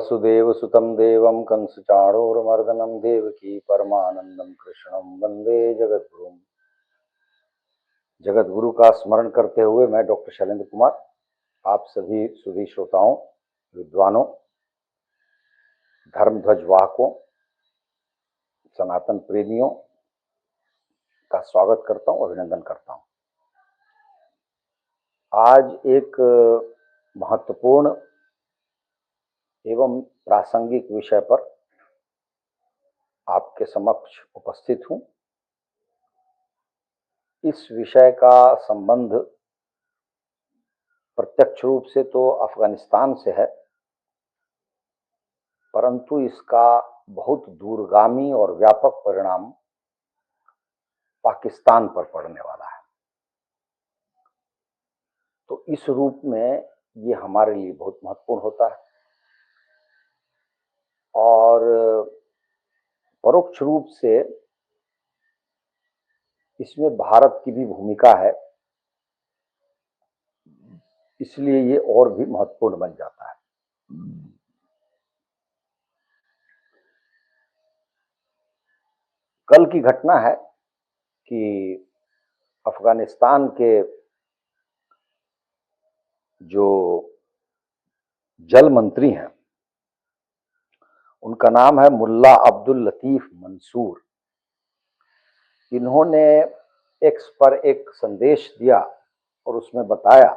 वसुदेव सुतं देवं कंसचाणूरमर्दनं देवकी परमानंदम कृष्णं वंदे जगद्गुरुं। जगद्गुरु का स्मरण करते हुए मैं डॉक्टर शैलेंद्र कुमार आप सभी सुधी श्रोताओं, विद्वानों, धर्म ध्वज वाहकों, सनातन प्रेमियों का स्वागत करता हूं, अभिनंदन करता हूं। आज एक महत्वपूर्ण एवं प्रासंगिक विषय पर आपके समक्ष उपस्थित हूं। इस विषय का संबंध प्रत्यक्ष रूप से तो अफगानिस्तान से है, परंतु इसका बहुत दूरगामी और व्यापक परिणाम पाकिस्तान पर पड़ने वाला है। तो इस रूप में ये हमारे लिए बहुत महत्वपूर्ण होता है और परोक्ष रूप से इसमें भारत की भी भूमिका है, इसलिए ये और भी महत्वपूर्ण बन जाता है। कल की घटना है कि अफगानिस्तान के जो जल मंत्री हैं, उनका नाम है मुल्ला अब्दुल लतीफ मंसूर। इन्होंने एक्स पर एक संदेश दिया और उसमें बताया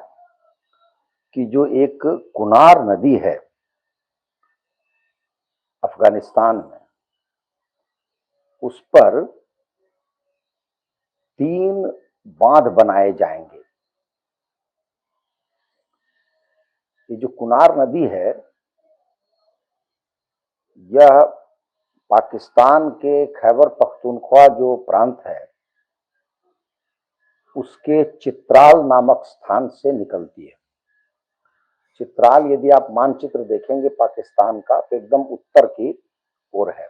कि जो एक कुनार नदी है अफगानिस्तान में, उस पर 3 बांध बनाए जाएंगे। ये जो कुनार नदी है, यह पाकिस्तान के खैबर पख्तूनख्वा जो प्रांत है, उसके चित्राल नामक स्थान से निकलती है। चित्राल यदि आप मानचित्र देखेंगे पाकिस्तान का, तो एकदम उत्तर की ओर है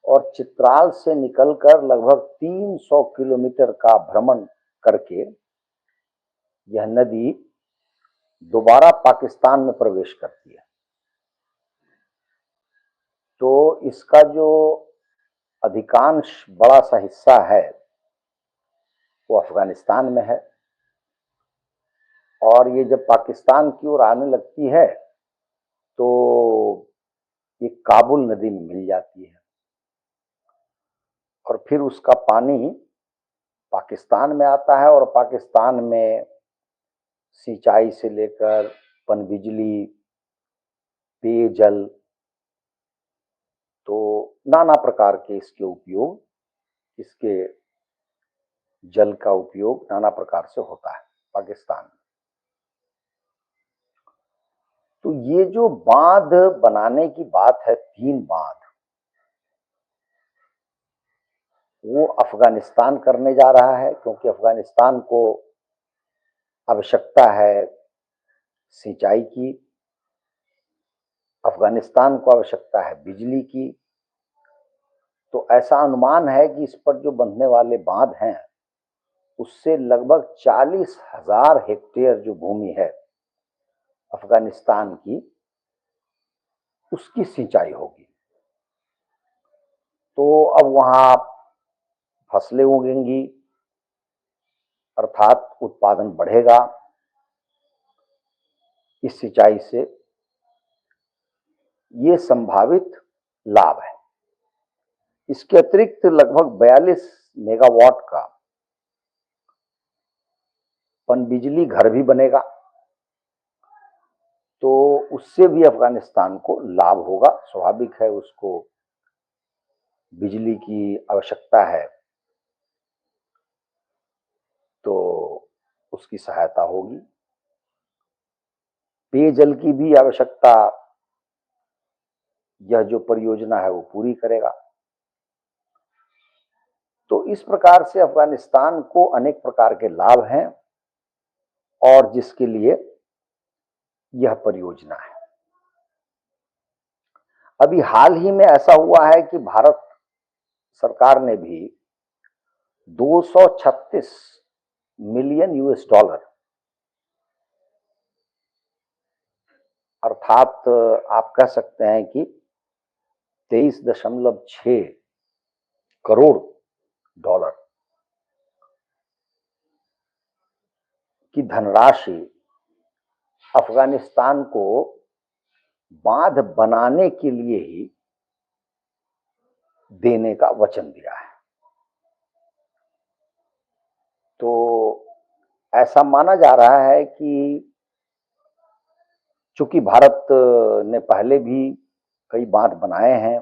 और चित्राल से निकलकर लगभग 300 किलोमीटर का भ्रमण करके यह नदी दोबारा पाकिस्तान में प्रवेश करती है। तो इसका जो अधिकांश बड़ा सा हिस्सा है वो अफगानिस्तान में है और ये जब पाकिस्तान की ओर आने लगती है तो ये काबुल नदी में मिल जाती है और फिर उसका पानी पाकिस्तान में आता है और पाकिस्तान में सिंचाई से लेकर पनबिजली, पेयजल, तो नाना प्रकार के इसके उपयोग, इसके जल का उपयोग नाना प्रकार से होता है पाकिस्तान में। तो ये जो बांध बनाने की बात है, 3 बांध, वो अफगानिस्तान करने जा रहा है क्योंकि अफगानिस्तान को आवश्यकता है सिंचाई की, अफगानिस्तान को आवश्यकता है बिजली की। तो ऐसा अनुमान है कि इस पर जो बनने वाले बांध हैं, उससे लगभग 40,000 हेक्टेयर जो भूमि है अफगानिस्तान की, उसकी सिंचाई होगी। तो अब वहां फसलें उगेंगी, अर्थात उत्पादन बढ़ेगा इस सिंचाई से। ये संभावित लाभ है। इसके अतिरिक्त लगभग 42 मेगावाट का पनबिजली घर भी बनेगा, तो उससे भी अफगानिस्तान को लाभ होगा। स्वाभाविक है, उसको बिजली की आवश्यकता है तो उसकी सहायता होगी। पेयजल की भी आवश्यकता यह जो परियोजना है वो पूरी करेगा। तो इस प्रकार से अफगानिस्तान को अनेक प्रकार के लाभ हैं और जिसके लिए यह परियोजना है। अभी हाल ही में ऐसा हुआ है कि भारत सरकार ने भी 236 मिलियन US डॉलर अर्थात आप कह सकते हैं कि 23.6 करोड़ डॉलर की धनराशि अफगानिस्तान को बांध बनाने के लिए ही देने का वचन दिया है। तो ऐसा माना जा रहा है कि चूंकि भारत ने पहले भी कई बांध बनाए हैं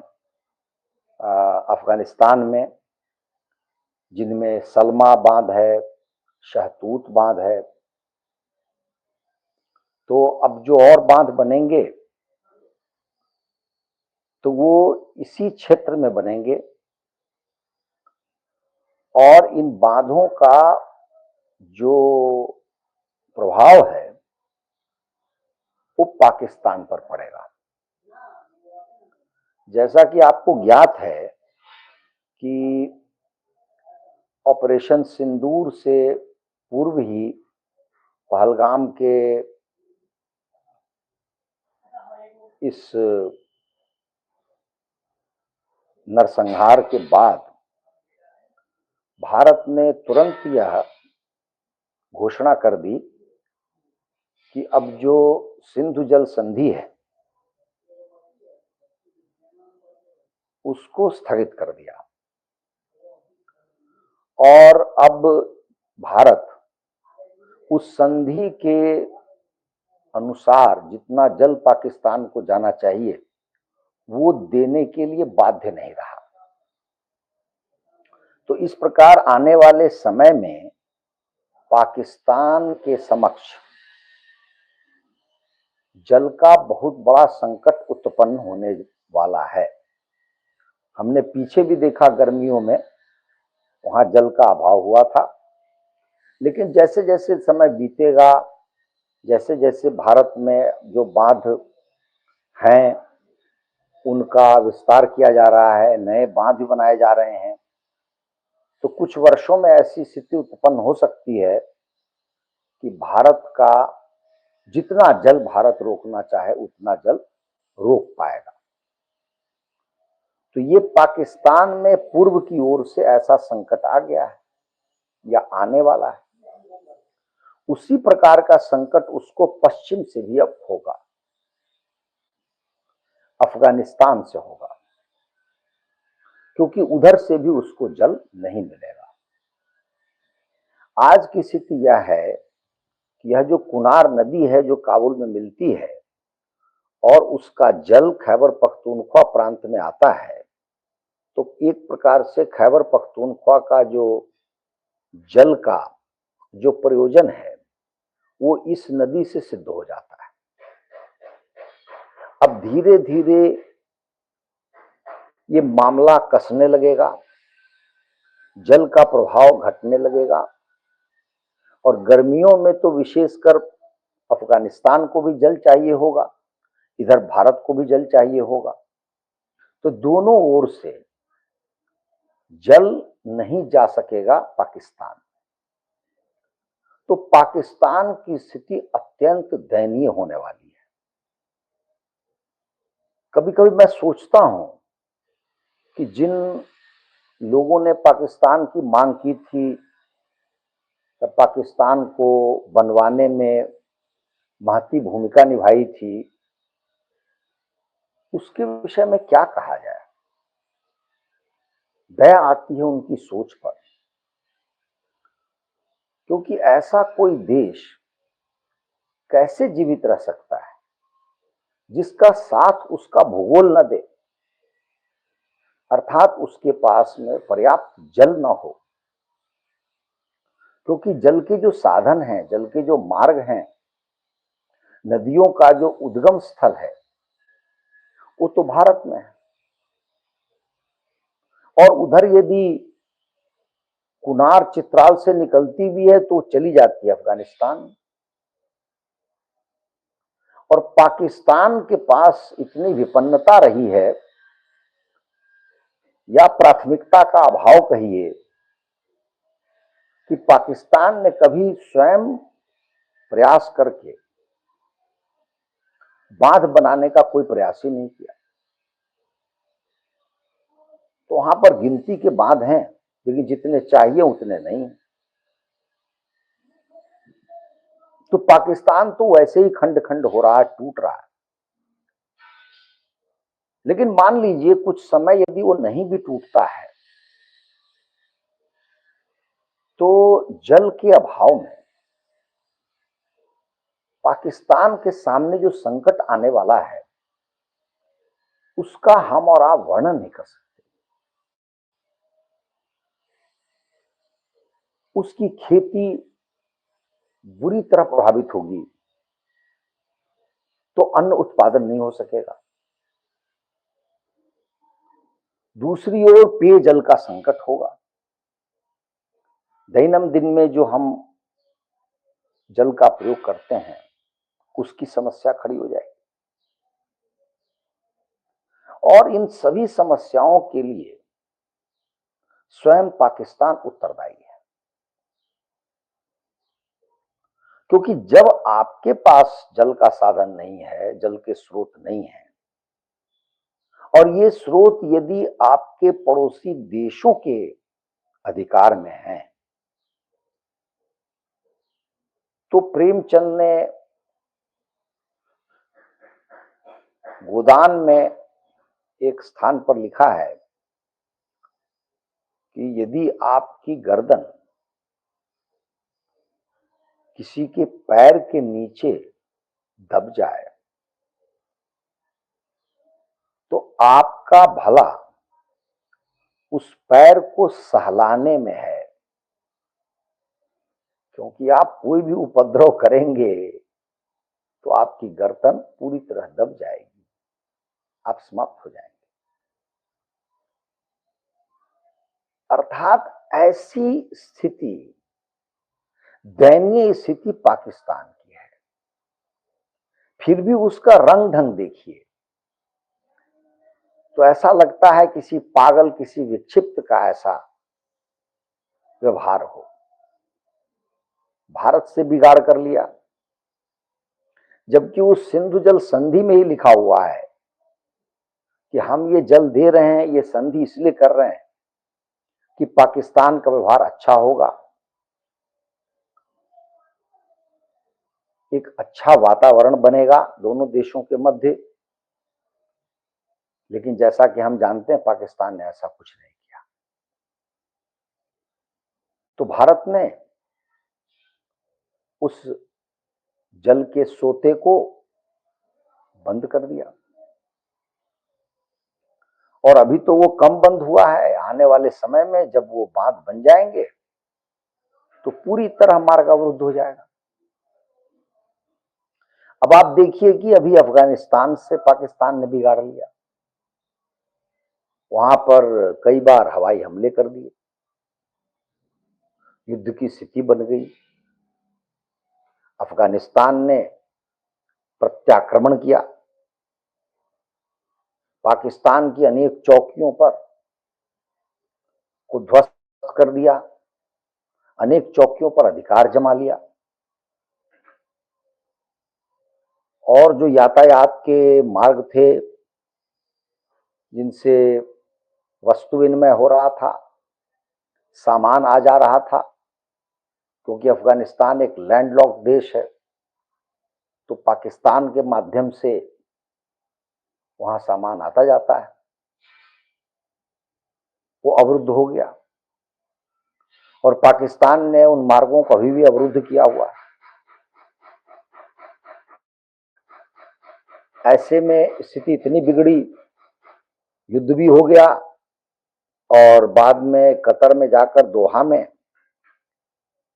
अफगानिस्तान में, जिनमें सलमा बांध है, शहतूत बांध है, तो अब जो और बांध बनेंगे तो वो इसी क्षेत्र में बनेंगे और इन बांधों का जो प्रभाव है वो पाकिस्तान पर पड़ेगा। जैसा कि आपको ज्ञात है कि ऑपरेशन सिंदूर से पूर्व ही पहलगाम के इस नरसंहार के बाद भारत ने तुरंत यह घोषणा कर दी कि अब जो सिंधु जल संधि है उसको स्थगित कर दिया और अब भारत उस संधि के अनुसार जितना जल पाकिस्तान को जाना चाहिए वो देने के लिए बाध्य नहीं रहा। तो इस प्रकार आने वाले समय में पाकिस्तान के समक्ष जल का बहुत बड़ा संकट उत्पन्न होने वाला है। हमने पीछे भी देखा गर्मियों में वहां जल का अभाव हुआ था, लेकिन जैसे जैसे समय बीतेगा, जैसे जैसे भारत में जो बांध हैं उनका विस्तार किया जा रहा है, नए बांध भी बनाए जा रहे हैं, तो कुछ वर्षों में ऐसी स्थिति उत्पन्न हो सकती है कि भारत का जितना जल भारत रोकना चाहे उतना जल रोक पाएगा। तो ये पाकिस्तान में पूर्व की ओर से ऐसा संकट आ गया है या आने वाला है, उसी प्रकार का संकट उसको पश्चिम से भी अब होगा, अफगानिस्तान से होगा, क्योंकि उधर से भी उसको जल नहीं मिलेगा। आज की स्थिति यह है कि यह जो कुनार नदी है जो काबुल में मिलती है और उसका जल खैबर पख्तूनख्वा प्रांत में आता है, तो एक प्रकार से खैबर पख्तूनख्वा का जो जल का जो प्रयोजन है वो इस नदी से सिद्ध हो जाता है। अब धीरे धीरे ये मामला कसने लगेगा, जल का प्रभाव घटने लगेगा और गर्मियों में तो विशेषकर अफगानिस्तान को भी जल चाहिए होगा, इधर भारत को भी जल चाहिए होगा, तो दोनों ओर से जल नहीं जा सकेगा पाकिस्तान। तो पाकिस्तान की स्थिति अत्यंत दयनीय होने वाली है। कभी कभी मैं सोचता हूं कि जिन लोगों ने पाकिस्तान की मांग की थी, पाकिस्तान को बनवाने में महती भूमिका निभाई थी, उसके विषय में क्या कहा जाए। दया आती है उनकी सोच पर, क्योंकि ऐसा कोई देश कैसे जीवित रह सकता है जिसका साथ उसका भूगोल न दे, अर्थात उसके पास में पर्याप्त जल न हो। क्योंकि जल के जो साधन हैं, जल के जो मार्ग हैं, नदियों का जो उद्गम स्थल है वो तो भारत में है, और उधर यदि कुनार चित्राल से निकलती भी है तो चली जाती है अफगानिस्तान। और पाकिस्तान के पास इतनी विपन्नता रही है या प्राथमिकता का अभाव कहिए कि पाकिस्तान ने कभी स्वयं प्रयास करके बांध बनाने का कोई प्रयास ही नहीं किया। तो वहां पर गिनती के बांध हैं, लेकिन जितने चाहिए उतने नहीं। तो पाकिस्तान तो वैसे ही खंड खंड हो रहा है, टूट रहा है। लेकिन मान लीजिए कुछ समय यदि वो नहीं भी टूटता है, तो जल के अभाव में पाकिस्तान के सामने जो संकट आने वाला है, उसका हम और आप वर्णन नहीं कर सकते। उसकी खेती बुरी तरह प्रभावित होगी, तो अन्न उत्पादन नहीं हो सकेगा। दूसरी ओर पेयजल का संकट होगा। दैनंदिन में जो हम जल का प्रयोग करते हैं, उसकी समस्या खड़ी हो जाएगी। और इन सभी समस्याओं के लिए स्वयं पाकिस्तान उत्तरदायी है। क्योंकि जब आपके पास जल का साधन नहीं है, जल के स्रोत नहीं है, और ये स्रोत यदि आपके पड़ोसी देशों के अधिकार में है, तो प्रेमचंद ने गोदान में एक स्थान पर लिखा है कि यदि आपकी गर्दन किसी के पैर के नीचे दब जाए, तो आपका भला उस पैर को सहलाने में है। क्योंकि आप कोई भी उपद्रव करेंगे तो आपकी गर्दन पूरी तरह दब जाएगी, आप समाप्त हो जाएंगे। अर्थात ऐसी स्थिति, दयनीय स्थिति पाकिस्तान की है। फिर भी उसका रंग ढंग देखिए तो ऐसा लगता है किसी पागल, किसी विक्षिप्त का ऐसा व्यवहार हो। भारत से बिगाड़ कर लिया, जबकि उस सिंधु जल संधि में ही लिखा हुआ है कि हम ये जल दे रहे हैं, ये संधि इसलिए कर रहे हैं कि पाकिस्तान का व्यवहार अच्छा होगा, एक अच्छा वातावरण बनेगा दोनों देशों के मध्य। लेकिन जैसा कि हम जानते हैं, पाकिस्तान ने ऐसा कुछ नहीं किया। तो भारत ने उस जल के सोते को बंद कर दिया, और अभी तो वो कम बंद हुआ है। आने वाले समय में जब वो बांध बन जाएंगे तो पूरी तरह मार्ग अवरुद्ध हो जाएगा। अब आप देखिए कि अभी अफगानिस्तान से पाकिस्तान ने बिगाड़ लिया, वहां पर कई बार हवाई हमले कर दिए, युद्ध की स्थिति बन गई। अफगानिस्तान ने प्रत्याक्रमण किया, पाकिस्तान की अनेक चौकियों पर को ध्वस्त कर दिया, अनेक चौकियों पर अधिकार जमा लिया, और जो यातायात के मार्ग थे जिनसे वस्तु विनिमय हो रहा था, सामान आ जा रहा था, क्योंकि अफगानिस्तान एक लैंडलॉक्ड देश है, तो पाकिस्तान के माध्यम से वहां सामान आता जाता है, वो अवरुद्ध हो गया। और पाकिस्तान ने उन मार्गों को अभी भी अवरुद्ध किया हुआ है। ऐसे में स्थिति इतनी बिगड़ी, युद्ध भी हो गया, और बाद में कतर में जाकर दोहा में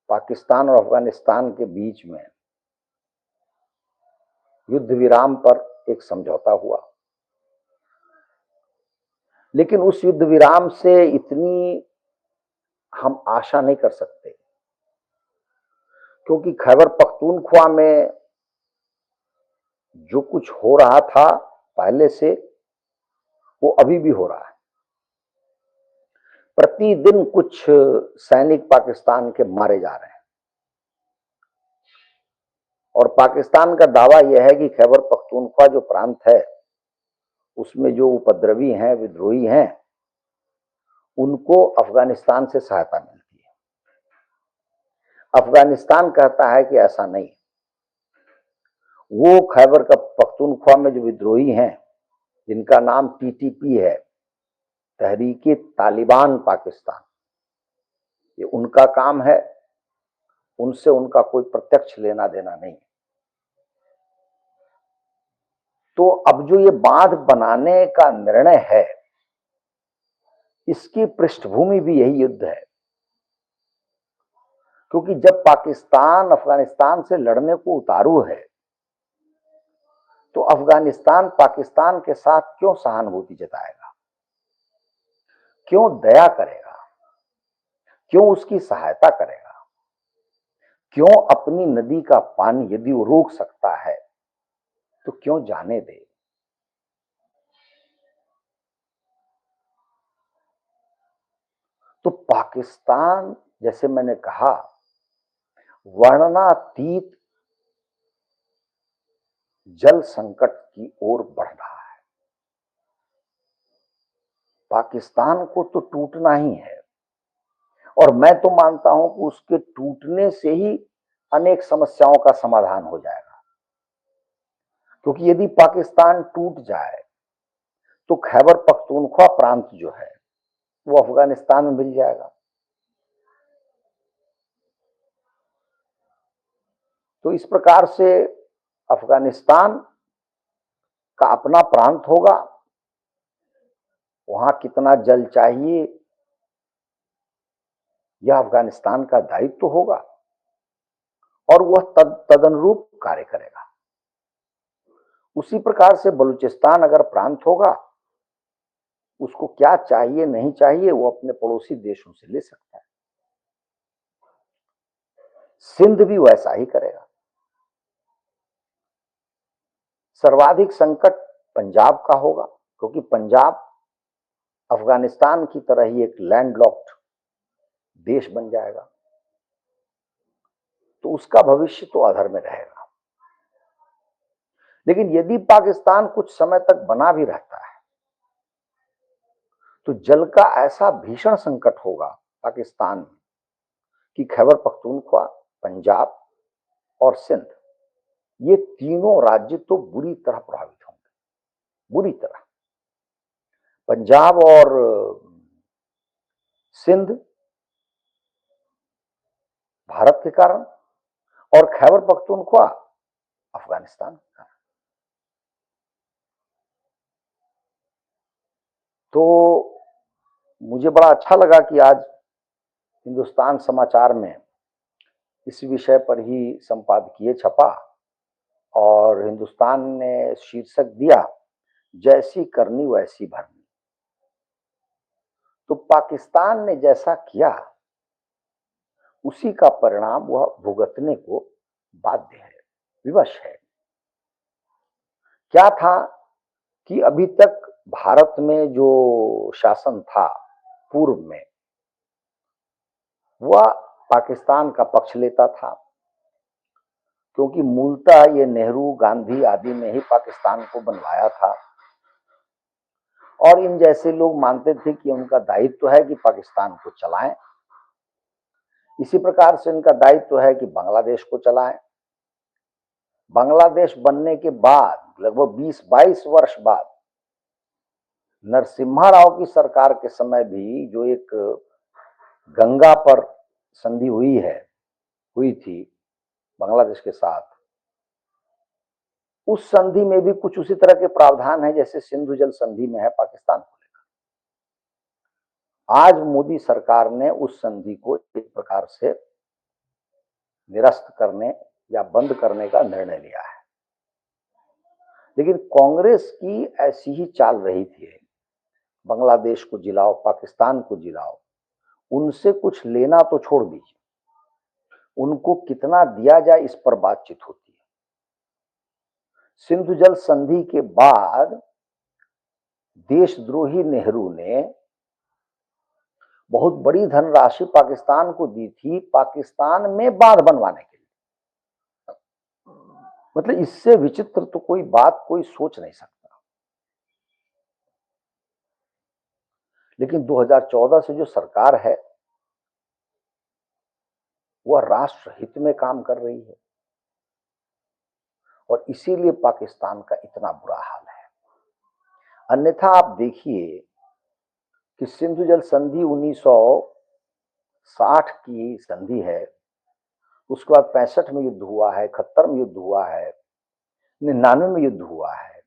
पाकिस्तान और अफगानिस्तान के बीच में युद्ध विराम पर एक समझौता हुआ। लेकिन उस युद्ध विराम से इतनी हम आशा नहीं कर सकते, क्योंकि खैबर पख्तूनख्वा में जो कुछ हो रहा था पहले से, वो अभी भी हो रहा है। प्रतिदिन कुछ सैनिक पाकिस्तान के मारे जा रहे हैं, और पाकिस्तान का दावा यह है कि खैबर पख्तूनख्वा जो प्रांत है उसमें जो उपद्रवी हैं, विद्रोही हैं, उनको अफगानिस्तान से सहायता मिलती है। अफगानिस्तान कहता है कि ऐसा नहीं, वो खैबर का पख्तूनख्वा में जो विद्रोही हैं जिनका नाम टीटीपी है, तहरीके तालिबान पाकिस्तान, ये उनका काम है, उनसे उनका कोई प्रत्यक्ष लेना देना नहीं। तो अब जो ये बांध बनाने का निर्णय है, इसकी पृष्ठभूमि भी यही युद्ध है, क्योंकि जब पाकिस्तान अफगानिस्तान से लड़ने को उतारू है तो अफगानिस्तान पाकिस्तान के साथ क्यों सहानुभूति जताएगा, क्यों दया करेगा, क्यों उसकी सहायता करेगा, क्यों अपनी नदी का पानी यदि वो रोक सकता है तो क्यों जाने दे। तो पाकिस्तान, जैसे मैंने कहा, वर्णनातीत जल संकट की ओर बढ़ रहा है। पाकिस्तान को तो टूटना ही है, और मैं तो मानता हूं कि उसके टूटने से ही अनेक समस्याओं का समाधान हो जाएगा। क्योंकि यदि पाकिस्तान टूट जाए तो खैबर पख्तूनख्वा प्रांत जो है वो अफगानिस्तान में मिल जाएगा। तो इस प्रकार से अफगानिस्तान का अपना प्रांत होगा, वहां कितना जल चाहिए यह अफगानिस्तान का दायित्व होगा और वह तदनुरूप कार्य करेगा। उसी प्रकार से बलूचिस्तान अगर प्रांत होगा, उसको क्या चाहिए नहीं चाहिए वो अपने पड़ोसी देशों से ले सकता है। सिंध भी वैसा ही करेगा। सर्वाधिक संकट पंजाब का होगा, क्योंकि पंजाब अफगानिस्तान की तरह ही एक लैंडलॉक्ड देश बन जाएगा, तो उसका भविष्य तो अधर में रहेगा। लेकिन यदि पाकिस्तान कुछ समय तक बना भी रहता है तो जल का ऐसा भीषण संकट होगा पाकिस्तान में कि खैबर पख्तूनख्वा, पंजाब और सिंध, ये तीनों राज्य तो बुरी तरह प्रभावित होंगे, बुरी तरह। पंजाब और सिंध भारत के कारण और खैबर पख्तूनख्वा अफगानिस्तान के कारण। तो मुझे बड़ा अच्छा लगा कि आज हिंदुस्तान समाचार में इस विषय पर ही संपादकीय छपा और हिंदुस्तान ने शीर्षक दिया, जैसी करनी वैसी भरनी। तो पाकिस्तान ने जैसा किया उसी का परिणाम वह भुगतने को बाध्य है, विवश है। क्या था कि अभी तक भारत में जो शासन था पूर्व में, वह पाकिस्तान का पक्ष लेता था, क्योंकि मूलतः ये नेहरू, गांधी आदि ने ही पाकिस्तान को बनवाया था और इन जैसे लोग मानते थे कि उनका दायित्व है कि पाकिस्तान को चलाएं। इसी प्रकार से इनका दायित्व है कि बांग्लादेश को चलाएं। बांग्लादेश बनने के बाद लगभग 20-22 वर्ष बाद नरसिम्हा राव की सरकार के समय भी जो एक गंगा पर संधि हुई थी बांग्लादेश के साथ, उस संधि में भी कुछ उसी तरह के प्रावधान है जैसे सिंधु जल संधि में है पाकिस्तान को लेकर। आज मोदी सरकार ने उस संधि को एक प्रकार से निरस्त करने या बंद करने का निर्णय लिया है। लेकिन कांग्रेस की ऐसी ही चाल रही थी, बांग्लादेश को जिलाओ, पाकिस्तान को जिलाओ, उनसे कुछ लेना तो छोड़ दीजिए, उनको कितना दिया जाए इस पर बातचीत होती है। सिंधु जल संधि के बाद देशद्रोही नेहरू ने बहुत बड़ी धनराशि पाकिस्तान को दी थी पाकिस्तान में बांध बनवाने के लिए। मतलब इससे विचित्र तो कोई बात कोई सोच नहीं सकता। लेकिन 2014 से जो सरकार है वह राष्ट्र हित में काम कर रही है और इसीलिए पाकिस्तान का इतना बुरा हाल है। अन्यथा आप देखिए कि सिंधु जल संधि 1960 की संधि है, उसके बाद 65 में युद्ध हुआ है, 71 में युद्ध हुआ है, 99 में युद्ध हुआ है,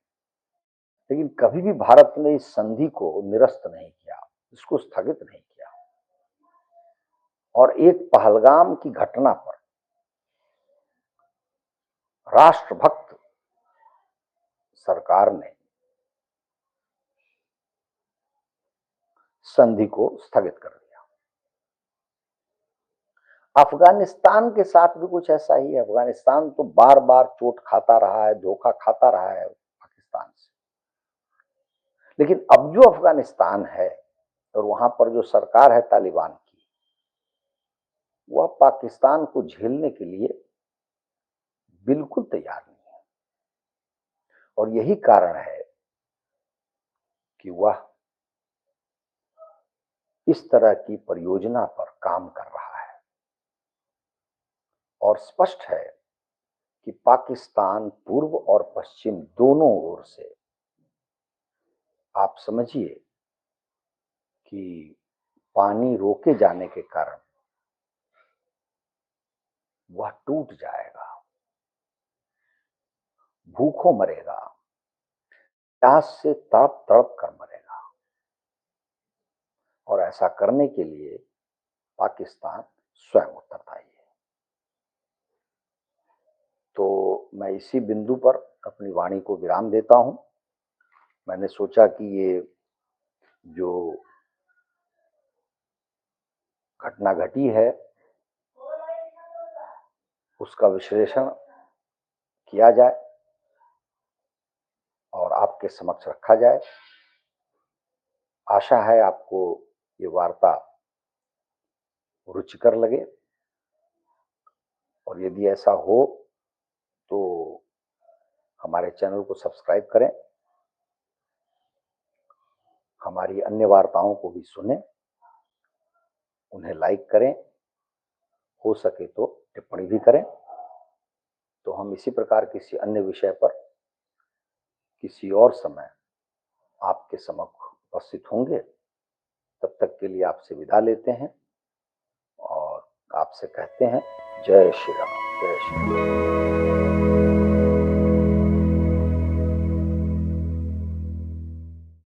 लेकिन कभी भी भारत ने इस संधि को निरस्त नहीं किया, इसको स्थगित नहीं किया। और एक पहलगाम की घटना पर राष्ट्रभक्त सरकार ने संधि को स्थगित कर दिया। अफगानिस्तान के साथ भी कुछ ऐसा ही है। अफगानिस्तान तो बार बार चोट खाता रहा है, धोखा खाता रहा है पाकिस्तान से। लेकिन अब जो अफगानिस्तान है और वहां पर जो सरकार है तालिबान की, वह पाकिस्तान को झेलने के लिए बिल्कुल तैयार नहीं है। और यही कारण है कि वह इस तरह की परियोजना पर काम कर रहा है। और स्पष्ट है कि पाकिस्तान पूर्व और पश्चिम दोनों ओर से, आप समझिए कि पानी रोके जाने के कारण वह टूट जाएगा, भूखों मरेगा, प्यास से तड़प तड़प कर मरेगा। और ऐसा करने के लिए पाकिस्तान स्वयं उत्तरदायी है। तो मैं इसी बिंदु पर अपनी वाणी को विराम देता हूं। मैंने सोचा कि ये जो घटना घटी है उसका विश्लेषण किया जाए और आपके समक्ष रखा जाए। आशा है आपको ये वार्ता रुचिकर लगे, और यदि ऐसा हो तो हमारे चैनल को सब्सक्राइब करें, हमारी अन्य वार्ताओं को भी सुनें, उन्हें लाइक करें, हो सके तो टिप्पणी भी करें। तो हम इसी प्रकार किसी अन्य विषय पर किसी और समय आपके समक्ष उपस्थित होंगे। तब तक के लिए आपसे विदा लेते हैं और आपसे कहते हैं जय श्री राम, जय श्री राम।